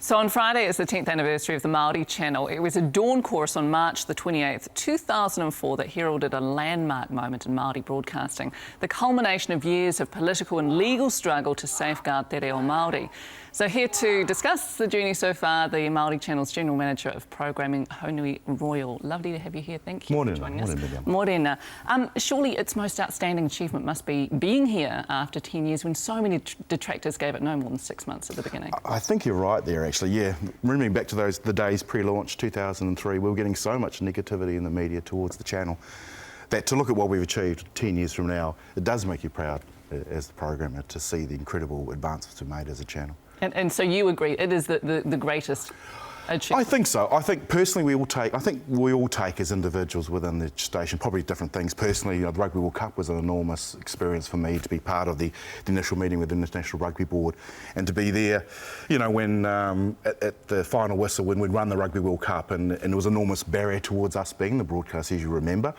So on Friday is the 10th anniversary of the Maori channel. It was a dawn chorus on March the 28th, 2004 that heralded a landmark moment in Maori broadcasting, the culmination of years of political and legal struggle to safeguard te reo Māori. So here to discuss the journey so far, the Maori channel's General Manager of Programming, Haunui Royal. Lovely to have you here. Thank you for joining us. Morena. Surely its most outstanding achievement must be being here after 10 years when so many detractors gave it no more than 6 months at the beginning. I think you're right there, actually, yeah. Remembering back to the days pre-launch, 2003, we were getting so much negativity in the media towards the channel that to look at what we've achieved 10 years from now, it does make you proud as the programmer to see the incredible advances we've made as a channel. And so you agree it is the greatest achievement? I think so. I think personally we all take as individuals within the station probably different things. Personally, the Rugby World Cup was an enormous experience for me to be part of the initial meeting with the International Rugby Board and to be there, you know, when at the final whistle when we'd run the Rugby World Cup and there was an enormous barrier towards us being the broadcast, as you remember,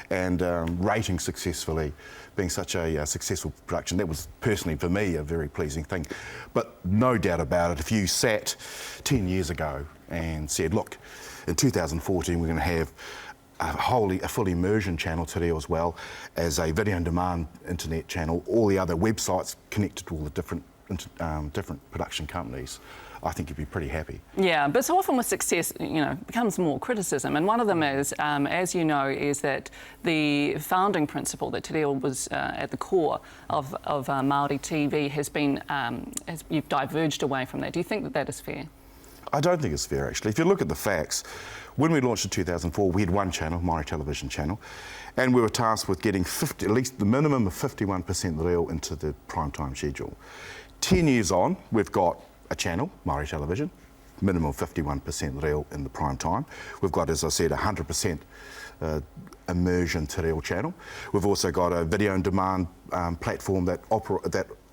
and rating successfully, being such a successful production. That was personally for me a very pleasing thing. But no doubt about it, if you sat 10 years ago and said, look, in 2014 we're going to have a full immersion channel to there as well as a video on demand internet channel, all the other websites connected to all the different production companies, I think you'd be pretty happy. Yeah, but so often with success, you know, becomes more criticism, and one of them is, as you know, is that the founding principle that te reo was at the core of Maori TV has been, you've diverged away from that. Do you think that that is fair? I don't think it's fair, actually. If you look at the facts, when we launched in 2004, we had one channel, Maori Television channel, and we were tasked with getting at least the minimum of 51% reo into the primetime schedule. 10 years on, we've got a channel, Maori Television, minimum of 51% reo in the prime time. We've got, as I said, 100% immersion te reo channel. We've also got a video on demand platform that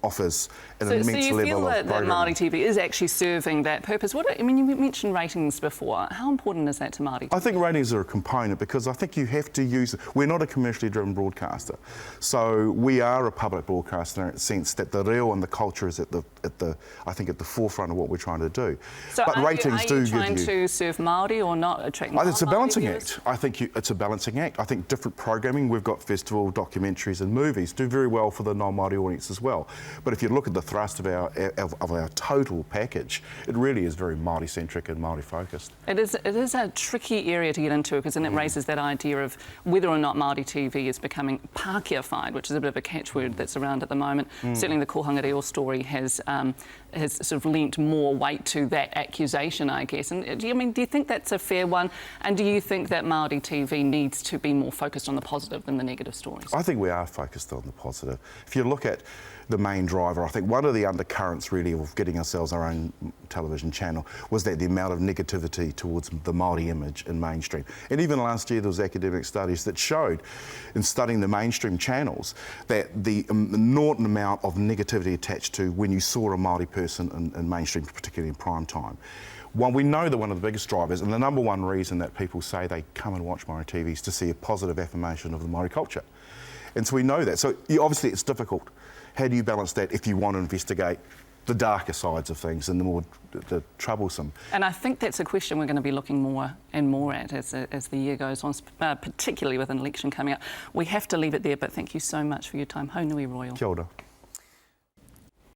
offers an immense level of programming. So you feel that Maori TV is actually serving that purpose? I mean, you mentioned ratings before. How important is that to Maori TV? I think ratings are a component because I think you have to use... We're not a commercially driven broadcaster. So we are a public broadcaster in the sense that the reo and the culture is at the forefront of what we're trying to do. So but are you trying to serve Maori or not attract Maori? It's a balancing act. I think it's a balancing act. I think different programming, we've got festival, documentaries and movies do very well for the non-Maori audience as well. But if you look at the thrust of our total package, it really is very Māori-centric and Māori-focused. It is a tricky area to get into because then it raises that idea of whether or not Maori TV is becoming Pākehā-fied, which is a bit of a catchword that's around at the moment. Certainly the Kohanga Reo story has sort of lent more weight to that accusation, I guess. And do you think that's a fair one? And do you think that Maori TV needs to be more focused on the positive than the negative stories? I think we are focused on the positive. If you look at the main driver, I think one of the undercurrents really of getting ourselves our own television channel was that the amount of negativity towards the Māori image in mainstream. And even last year there was academic studies that showed in studying the mainstream channels that the inordinate amount of negativity attached to when you saw a Māori person in mainstream, particularly in prime time. We know that one of the biggest drivers and the number one reason that people say they come and watch Maori TV is to see a positive affirmation of the Maori culture. And so we know that. So obviously it's difficult. How do you balance that if you want to investigate the darker sides of things and the troublesome? And I think that's a question we're going to be looking more and more at as the year goes on, particularly with an election coming up. We have to leave it there, but thank you so much for your time. Haunui Royal. Kia ora.